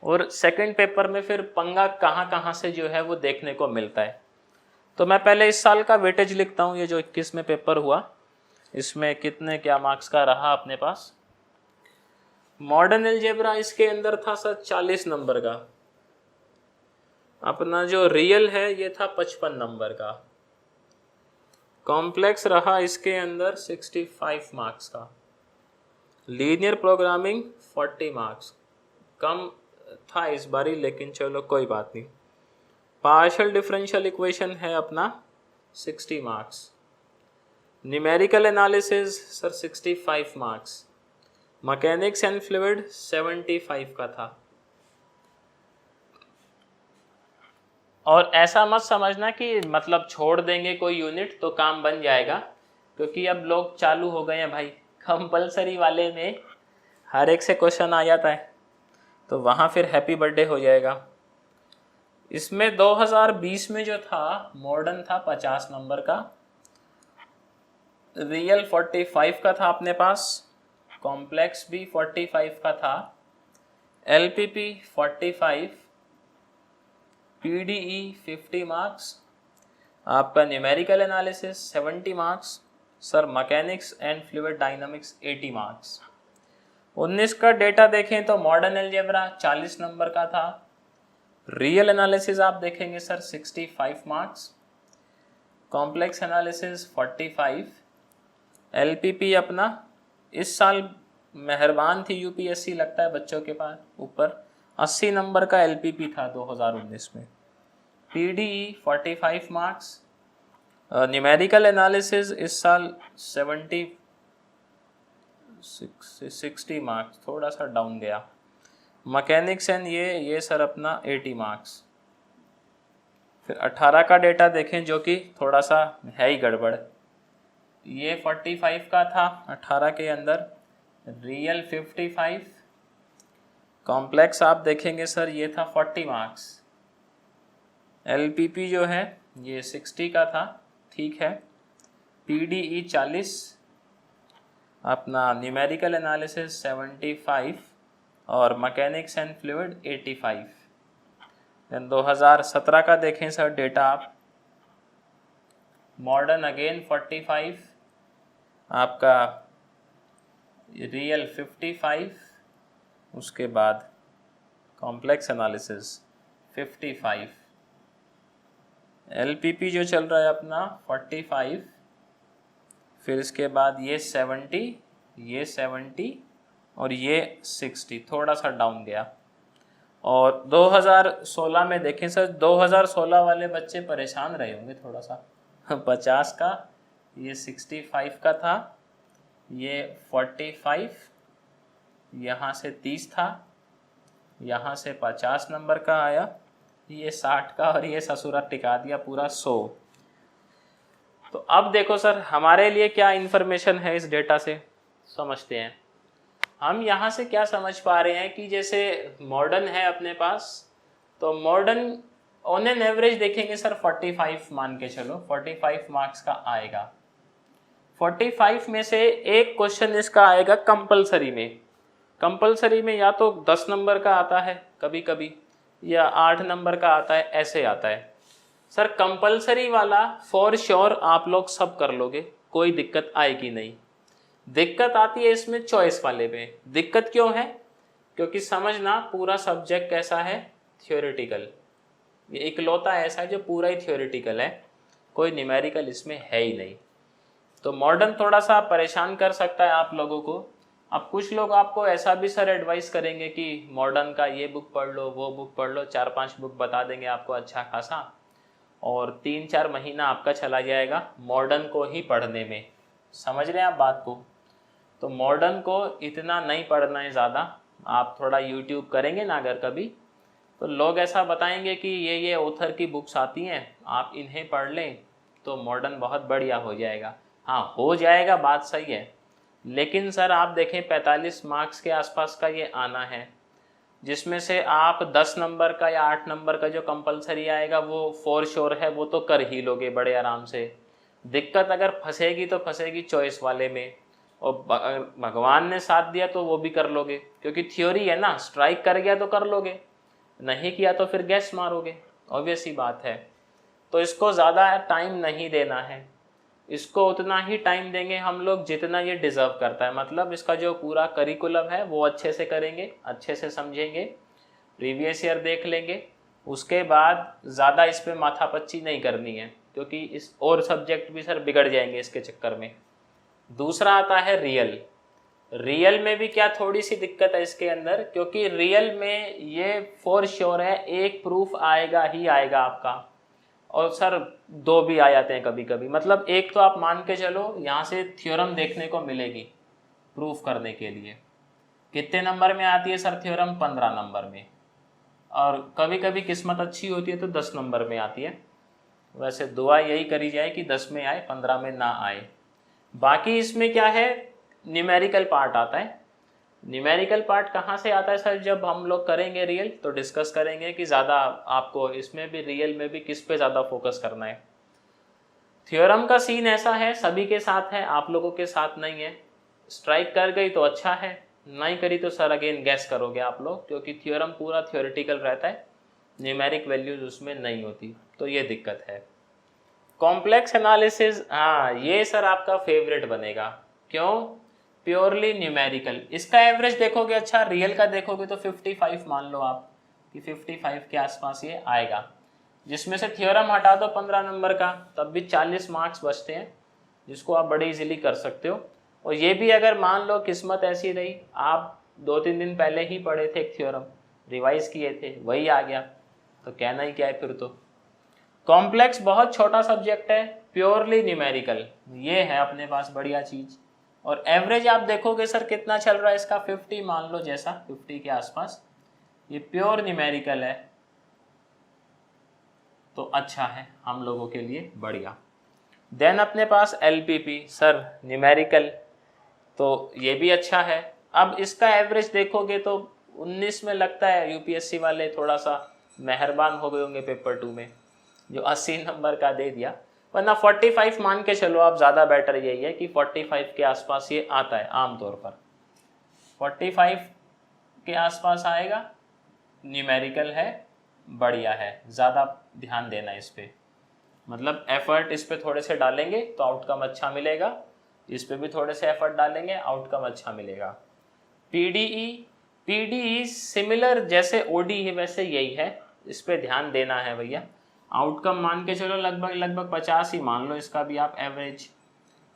और सेकंड पेपर में फिर पंगा कहाँ कहाँ से जो है वो देखने को मिलता है। तो मैं पहले इस साल का वेटेज लिखता हूँ, ये जो 21 में पेपर हुआ इसमें कितने क्या मार्क्स का रहा अपने पास। मॉडर्न अलजेब्रा इसके अंदर था सर 40 नंबर का, अपना जो रियल है ये था 55 नंबर का, कॉम्प्लेक्स रहा इसके अंदर 65 मार्क्स का, लीनियर प्रोग्रामिंग 40 मार्क्स, कम था इस बारी लेकिन चलो कोई बात नहीं। पार्शियल डिफरेंशियल इक्वेशन है अपना 60 marks, numerical analysis sir 65 marks, mechanics and fluid 75 का था। और ऐसा मत समझना कि मतलब छोड़ देंगे कोई यूनिट तो काम बन जाएगा, क्योंकि अब लोग चालू हो गए हैं भाई, कंपलसरी वाले में हर एक से क्वेश्चन आ जाता है, तो वहाँ फिर हैप्पी बर्थडे हो जाएगा। इसमें 2020 में जो था मॉडर्न था 50 नंबर का, रियल 45 का था अपने पास, कॉम्प्लेक्स भी 45 का था, एलपीपी 45, पीडीई 50 मार्क्स, आपका numerical analysis 70 marks, sir mechanics and fluid dynamics 80 marks. 19 का डेटा देखें तो मॉडर्न अलजेब्रा 40 नंबर का था, रियल एनालिसिस आप देखेंगे sir 65 marks, complex analysis 45, LPP अपना इस साल मेहरबान थी यूपीएससी लगता है बच्चों के पास, ऊपर 80 नंबर का एलपीपी था 2019 में, पीडीई 45 मार्क्स, न्यूमेरिकल एनालिसिस इस साल 60 मार्क्स, थोड़ा सा डाउन गया, मैकेनिक्स एंड ये सर अपना 80 मार्क्स। फिर 18 का डेटा देखें जो कि थोड़ा सा है ही गड़बड़, ये 45 का था 18 के अंदर, रियल 55, कॉम्प्लेक्स आप देखेंगे सर ये था 40 मार्क्स, एलपीपी जो है ये 60 का था, ठीक है, पीडीई 40, अपना न्यूमेरिकल एनालिसिस 75 और मैकेनिक्स एंड फ्लूइड 85। देन 2017 का देखें सर डेटा आप, मॉडर्न अगेन 45, आपका रियल 55, उसके बाद कॉम्प्लेक्स एनालिसिस 55, एलपीपी जो चल रहा है अपना 45, फिर इसके बाद ये 70, ये 70 और ये 60, थोड़ा सा डाउन गया। और 2016 में देखें सर, 2016 वाले बच्चे परेशान रहे होंगे थोड़ा सा 50 का, ये 65 का था, ये 45, यहाँ से 30 था, यहाँ से 50 नंबर का आया, ये 60 का, और ये ससुरा टिका दिया पूरा 100। तो अब देखो सर हमारे लिए क्या इन्फॉर्मेशन है इस डेटा से, समझते हैं। हम यहाँ से क्या समझ पा रहे हैं कि जैसे मॉडर्न है अपने पास, तो मॉडर्न ऑन एन एवरेज देखेंगे सर 45 मान के चलो, 45 मार्क्स का आएगा। 45 में से एक क्वेश्चन इसका आएगा कंपलसरी में। कंपलसरी में या तो 10 नंबर का आता है कभी कभी, या 8 नंबर का आता है, ऐसे आता है। सर कंपलसरी वाला फॉर श्योर आप लोग सब कर लोगे, कोई दिक्कत आएगी नहीं। दिक्कत आती है इसमें चॉइस वाले पे। दिक्कत क्यों है? क्योंकि समझना पूरा सब्जेक्ट कैसा है, थियोरेटिकल। ये इकलौता ऐसा है जो पूरा ही थियोरेटिकल है, कोई न्यूमेरिकल इसमें है ही नहीं। तो मॉडर्न थोड़ा सा परेशान कर सकता है आप लोगों को। अब कुछ लोग आपको ऐसा भी सर एडवाइस करेंगे कि मॉडर्न का ये बुक पढ़ लो, वो बुक पढ़ लो, 4-5 बुक बता देंगे आपको अच्छा खासा, और 3-4 महीना आपका चला जाएगा मॉडर्न को ही पढ़ने में। समझ रहे हैं आप बात को? तो मॉडर्न को इतना नहीं पढ़ना है ज़्यादा। आप थोड़ा यूट्यूब करेंगे ना अगर कभी, तो लोग ऐसा बताएंगे कि ये ऑथर की बुक्स आती हैं, आप इन्हें पढ़ लें तो मॉडर्न बहुत बढ़िया हो जाएगा। हाँ हो जाएगा, बात सही है, लेकिन सर आप देखें 45 मार्क्स के आसपास का ये आना है, जिसमें से आप 10 नंबर का या 8 नंबर का जो कंपलसरी आएगा वो फॉर श्योर है, वो तो कर ही लोगे बड़े आराम से। दिक्कत अगर फंसेगी तो फंसेगी चॉइस वाले में, और भगवान ने साथ दिया तो वो भी कर लोगे, क्योंकि थ्योरी है ना, स्ट्राइक कर गया तो कर लोगे, नहीं किया तो फिर गैस मारोगे, ऑब्वियस ही बात है। तो इसको ज़्यादा टाइम नहीं देना है, इसको उतना ही टाइम देंगे हम लोग जितना ये डिज़र्व करता है। मतलब इसका जो पूरा करिकुलम है वो अच्छे से करेंगे, अच्छे से समझेंगे, प्रीवियस ईयर देख लेंगे, उसके बाद ज़्यादा इस पर माथापच्ची नहीं करनी है, क्योंकि इस और सब्जेक्ट भी सर बिगड़ जाएंगे इसके चक्कर में। दूसरा आता है रियल। रियल में भी क्या थोड़ी सी दिक्कत है इसके अंदर, क्योंकि रियल में ये फॉर श्योर है एक प्रूफ आएगा ही आएगा आपका, और सर 2 भी आ जाते हैं कभी कभी। मतलब एक तो आप मान के चलो यहाँ से थ्योरम देखने को मिलेगी प्रूफ करने के लिए। कितने नंबर में आती है सर थ्योरम? 15 नंबर में, और कभी कभी किस्मत अच्छी होती है तो 10 नंबर में आती है। वैसे दुआ यही करी जाए कि 10 में आए, 15 में ना आए। बाकी इसमें क्या है, न्यूमेरिकल पार्ट आता है। न्यूमेरिकल पार्ट कहाँ से आता है सर? जब हम लोग करेंगे रियल तो डिस्कस करेंगे कि ज़्यादा आपको इसमें भी, रियल में भी किस पे ज़्यादा फोकस करना है। थ्योरम का सीन ऐसा है सभी के साथ है, आप लोगों के साथ नहीं है। स्ट्राइक कर गई तो अच्छा है, नहीं करी तो सर अगेन गैस करोगे आप लोग, क्योंकि थ्योरम पूरा थ्योरेटिकल रहता है, न्यूमेरिक वैल्यूज उसमें नहीं होती, तो ये दिक्कत है। कॉम्प्लेक्स एनालिसिस, हाँ ये सर आपका फेवरेट बनेगा। क्यों? Purely numerical. इसका एवरेज देखोगे, अच्छा रियल का देखोगे तो 55 मान लो आप कि 55 के आसपास ये आएगा, जिसमें से थ्योरम हटा दो 15 नंबर का, तब भी 40 मार्क्स बचते हैं, जिसको आप बड़े इजीली कर सकते हो। और ये भी अगर मान लो किस्मत ऐसी रही, आप 2-3 दिन पहले ही पढ़े थे एक थ्योरम, रिवाइज किए थे, वही आ गया, तो कहना ही क्या है फिर। तो कॉम्प्लेक्स बहुत छोटा सब्जेक्ट है, प्योरली न्यूमेरिकल, ये है अपने पास बढ़िया चीज। और एवरेज आप देखोगे सर कितना चल रहा है इसका, 50 मान लो, जैसा 50 के आसपास, ये प्योर न्यूमेरिकल है, तो अच्छा है हम लोगों के लिए, बढ़िया। देन अपने पास LPP सर न्यूमेरिकल, तो ये भी अच्छा है। अब इसका एवरेज देखोगे तो 19 में लगता है UPSC वाले थोड़ा सा मेहरबान हो गए होंगे पेपर 2 में, जो 80 नंबर का दे दिया, वरना 45 मान के चलो आप, ज़्यादा बेटर यही है कि 45 के आसपास ये आता है आमतौर पर, 45 के आसपास आएगा, न्यूमेरिकल है, बढ़िया है, ज़्यादा ध्यान देना इस पर। मतलब एफर्ट इस पर थोड़े से डालेंगे तो आउटकम अच्छा मिलेगा, इस पर भी थोड़े से एफर्ट डालेंगे, आउटकम अच्छा मिलेगा। PDE सिमिलर जैसे OD है वैसे यही है, इस पर ध्यान देना है भैया। आउटकम मान के चलो लगभग 50 ही मान लो इसका भी आप एवरेज।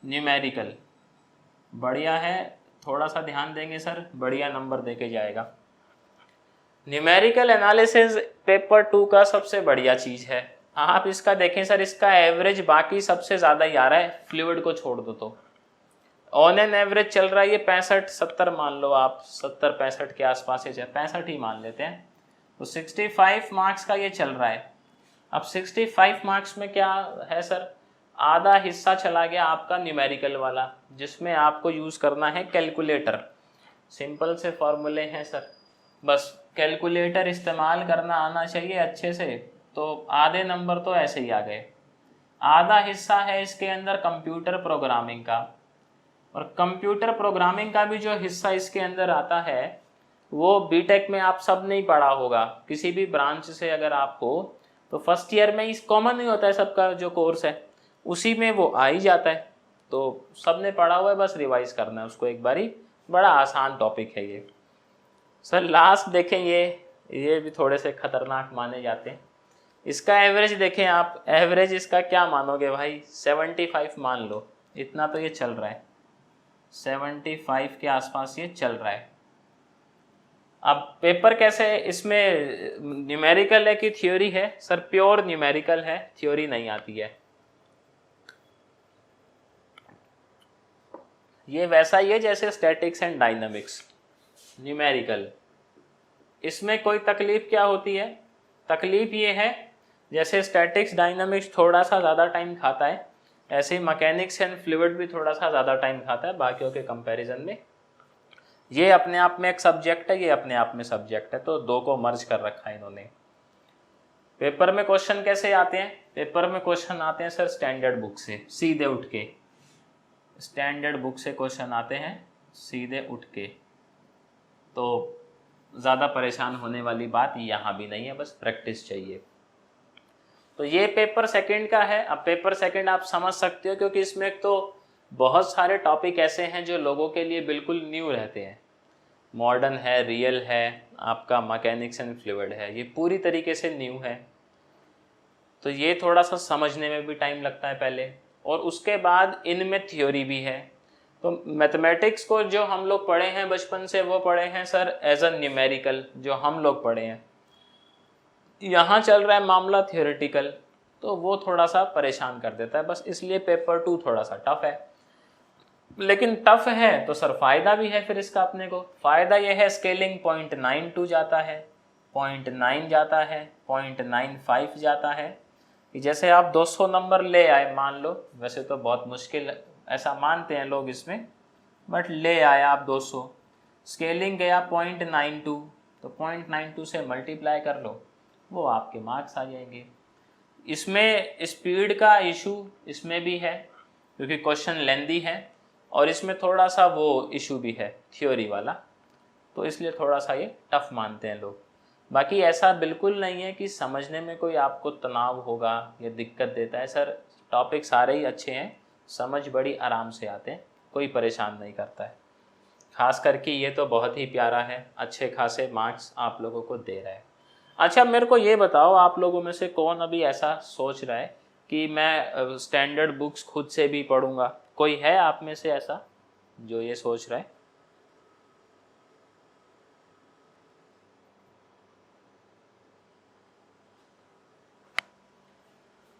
न्यूमेरिकल बढ़िया है, थोड़ा सा ध्यान देंगे सर, बढ़िया नंबर देके जाएगा। न्यूमेरिकल एनालिसिस पेपर 2 का सबसे बढ़िया चीज़ है। आप इसका देखें सर, इसका एवरेज बाकी सबसे ज़्यादा ही आ रहा है, फ्लूइड को छोड़ दो तो ऑन एन एवरेज चल रहा है ये 65-70 मान लो आप, 70-65 के आसपास ही, 65 ही मान लेते हैं, तो 65 मार्क्स का ये चल रहा है। अब 65 मार्क्स में क्या है सर, आधा हिस्सा चला गया आपका न्यूमेरिकल वाला, जिसमें आपको यूज़ करना है कैलकुलेटर। सिंपल से फॉर्मूले हैं सर, बस कैलकुलेटर इस्तेमाल करना आना चाहिए अच्छे से, तो आधे नंबर तो ऐसे ही आ गए। आधा हिस्सा है इसके अंदर कंप्यूटर प्रोग्रामिंग का, और कंप्यूटर प्रोग्रामिंग का भी जो हिस्सा इसके अंदर आता है वो बीटेक में आप सब नहीं पढ़ा होगा, किसी भी ब्रांच से अगर आप हो तो फर्स्ट ईयर में इस कॉमन नहीं होता है सबका जो कोर्स है, उसी में वो आ ही जाता है, तो सब ने पढ़ा हुआ है, बस रिवाइज करना है उसको एक बारी, बड़ा आसान टॉपिक है ये। सर लास्ट देखें, ये भी थोड़े से खतरनाक माने जाते हैं। इसका एवरेज देखें आप, एवरेज इसका क्या मानोगे भाई, 75 मान लो, इतना तो ये चल रहा है, 75 के आसपास ये चल रहा है। अब पेपर कैसे है, इसमें न्यूमेरिकल है कि थ्योरी है सर, प्योर न्यूमेरिकल है, थ्योरी नहीं आती है। ये वैसा ही है जैसे स्टैटिक्स एंड डायनामिक्स, न्यूमेरिकल। इसमें कोई तकलीफ क्या होती है, तकलीफ ये है जैसे स्टैटिक्स डायनामिक्स थोड़ा सा ज़्यादा टाइम खाता है, ऐसे ही मैकेनिक्स एंड फ्लूइड भी थोड़ा सा ज़्यादा टाइम खाता है बाकियों के कंपैरिजन में। ये अपने आप में एक सब्जेक्ट है, ये अपने आप में सब्जेक्ट है, तो दो को मर्ज कर रखा है इन्होंने। पेपर में क्वेश्चन कैसे आते हैं, पेपर में क्वेश्चन आते हैं सर स्टैंडर्ड बुक से, सीधे उठ के स्टैंडर्ड बुक से क्वेश्चन आते हैं सीधे उठ के, तो ज़्यादा परेशान होने वाली बात यहाँ भी नहीं है, बस प्रैक्टिस चाहिए। तो ये पेपर सेकंड का है। अब पेपर सेकंड आप समझ सकते हो क्योंकि इसमें तो बहुत सारे टॉपिक ऐसे हैं जो लोगों के लिए बिल्कुल न्यू रहते हैं, मॉडर्न है, रियल है, आपका मैकेनिक्स एंड फ्लूइड है, ये पूरी तरीके से न्यू है, तो ये थोड़ा सा समझने में भी टाइम लगता है पहले, और उसके बाद इनमें थ्योरी भी है। तो मैथमेटिक्स को जो हम लोग पढ़े हैं बचपन से वो पढ़े हैं सर एज अ न्यूमेरिकल, जो हम लोग पढ़े हैं। यहाँ चल रहा है मामला थियोरेटिकल, तो वो थोड़ा सा परेशान कर देता है, बस इसलिए पेपर 2 थोड़ा सा टफ है। लेकिन टफ है तो सर फायदा भी है फिर इसका, अपने को फायदा ये है स्केलिंग 0.92 जाता है, 0.9 जाता है, 0.95 जाता है, कि जैसे आप 200 नंबर ले आए मान लो, वैसे तो बहुत मुश्किल ऐसा मानते हैं लोग इसमें, बट ले आए आप 200, स्केलिंग गया 0.92, तो 0.92 से मल्टीप्लाई कर लो, वो आपके मार्क्स आ जाएंगे। इसमें स्पीड का इशू इसमें भी है क्योंकि क्वेश्चन लेंदी है, और इसमें थोड़ा सा वो इशू भी है थ्योरी वाला, तो इसलिए थोड़ा सा ये टफ मानते हैं लोग। बाकी ऐसा बिल्कुल नहीं है कि समझने में कोई आपको तनाव होगा या दिक्कत देता है सर, टॉपिक सारे ही अच्छे हैं, समझ बड़ी आराम से आते हैं, कोई परेशान नहीं करता है। खास करके ये तो बहुत ही प्यारा है, अच्छे खासे मार्क्स आप लोगों को दे रहा है। अच्छा मेरे को ये बताओ, आप लोगों में से कौन अभी ऐसा सोच रहा है कि मैं स्टैंडर्ड बुक्स खुद से भी पढ़ूंगा, कोई है आप में से ऐसा जो ये सोच रहा है?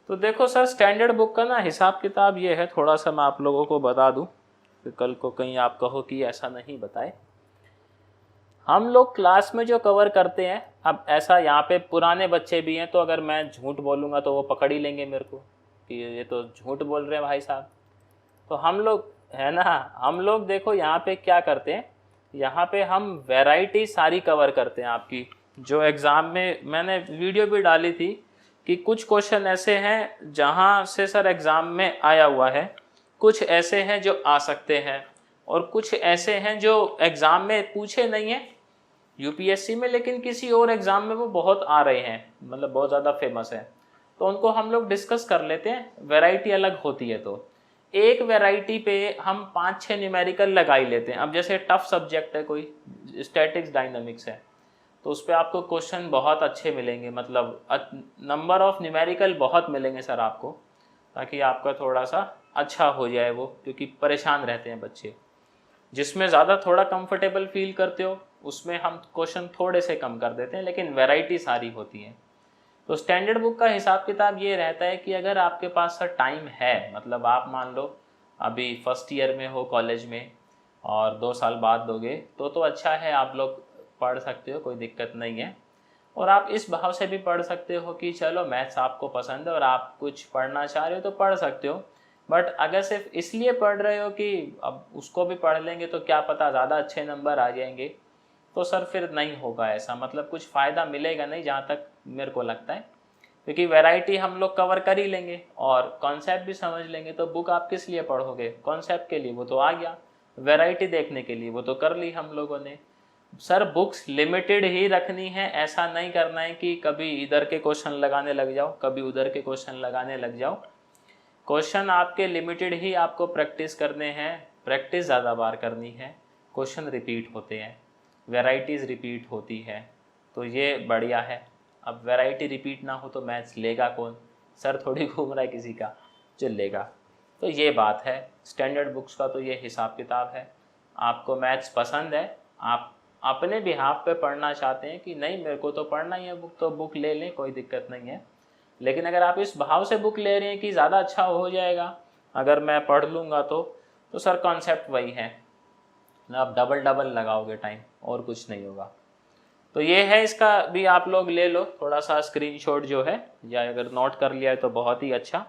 तो देखो सर स्टैंडर्ड बुक का ना हिसाब किताब ये है, थोड़ा सा मैं आप लोगों को बता दूं कि कल को कहीं आप कहो कि ऐसा नहीं बताए। हम लोग क्लास में जो कवर करते हैं, अब ऐसा यहाँ पे पुराने बच्चे भी हैं, तो अगर मैं झूठ बोलूँगा तो वो पकड़ ही लेंगे मेरे को कि ये तो झूठ बोल रहे हैं भाई साहब। तो हम लोग है ना, हम लोग देखो यहाँ पे क्या करते हैं, यहाँ पे हम वैरायटी सारी कवर करते हैं आपकी, जो एग्ज़ाम में मैंने वीडियो भी डाली थी कि कुछ क्वेश्चन ऐसे हैं जहाँ से सर एग्ज़ाम में आया हुआ है, कुछ ऐसे हैं जो आ सकते हैं, और कुछ ऐसे हैं जो एग्ज़ाम में पूछे नहीं हैं यूपीएससी में, लेकिन किसी और एग्ज़ाम में वो बहुत आ रहे हैं, मतलब बहुत ज़्यादा फेमस है, तो उनको हम लोग डिस्कस कर लेते हैं। वैरायटी अलग होती है, तो एक वैरायटी पे हम 5-6 न्यूमेरिकल लगा ही लेते हैं। अब जैसे टफ सब्जेक्ट है कोई, स्टैटिक्स डायनामिक्स है, तो उस पर आपको क्वेश्चन बहुत अच्छे मिलेंगे, मतलब नंबर ऑफ न्यूमेरिकल बहुत मिलेंगे सर आपको, ताकि आपका थोड़ा सा अच्छा हो जाए वो, क्योंकि परेशान रहते हैं बच्चे। जिसमें ज़्यादा थोड़ा कंफर्टेबल फील करते हो उसमें हम क्वेश्चन थोड़े से कम कर देते हैं, लेकिन वैरायटी सारी होती है। तो स्टैंडर्ड बुक का हिसाब किताब ये रहता है कि अगर आपके पास सर टाइम है, मतलब आप मान लो अभी फर्स्ट ईयर में हो कॉलेज में और 2 साल बाद दोगे तो अच्छा है, आप लोग पढ़ सकते हो, कोई दिक्कत नहीं है। और आप इस भाव से भी पढ़ सकते हो कि चलो मैथ्स आपको पसंद है और आप कुछ पढ़ना चाह रहे हो तो पढ़ सकते हो। बट अगर सिर्फ इसलिए पढ़ रहे हो कि अब उसको भी पढ़ लेंगे तो क्या पता ज़्यादा अच्छे नंबर आ जाएंगे, तो सर फिर नहीं होगा ऐसा, मतलब कुछ फ़ायदा मिलेगा नहीं जहाँ तक मेरे को लगता है। क्योंकि वैरायटी हम लोग कवर कर ही लेंगे और कॉन्सेप्ट भी समझ लेंगे, तो बुक आप किस लिए पढ़ोगे? कॉन्सेप्ट के लिए, वो तो आ गया। वैरायटी देखने के लिए, वो तो कर ली हम लोगों ने। सर बुक्स लिमिटेड ही रखनी है, ऐसा नहीं करना है कि कभी इधर के क्वेश्चन लगाने लग जाओ, कभी उधर के क्वेश्चन लगाने लग जाओ। क्वेश्चन आपके लिमिटेड ही आपको प्रैक्टिस करने हैं, प्रैक्टिस ज़्यादा बार करनी है। क्वेश्चन रिपीट होते हैं, वैराइटीज़ रिपीट होती है, तो ये बढ़िया है। अब वैरायटी रिपीट ना हो तो मैथ्स लेगा कौन? सर थोड़ी घूम रहा है किसी का जो लेगा। तो ये बात है, स्टैंडर्ड बुक्स का तो ये हिसाब किताब है। आपको मैथ्स पसंद है, आप अपने बिहाफ पे पढ़ना चाहते हैं कि नहीं मेरे को तो पढ़ना ही है बुक, तो बुक ले लें, कोई दिक्कत नहीं है। लेकिन अगर आप इस भाव से बुक ले रहे हैं कि ज़्यादा अच्छा हो जाएगा अगर मैं पढ़ लूँगा तो सर कॉन्सेप्ट वही है, आप डबल डबल लगाओगे टाइम और कुछ नहीं होगा। तो ये है, इसका भी आप लोग ले लो थोड़ा सा स्क्रीनशॉट जो है, या अगर नोट कर लिया है तो बहुत ही अच्छा।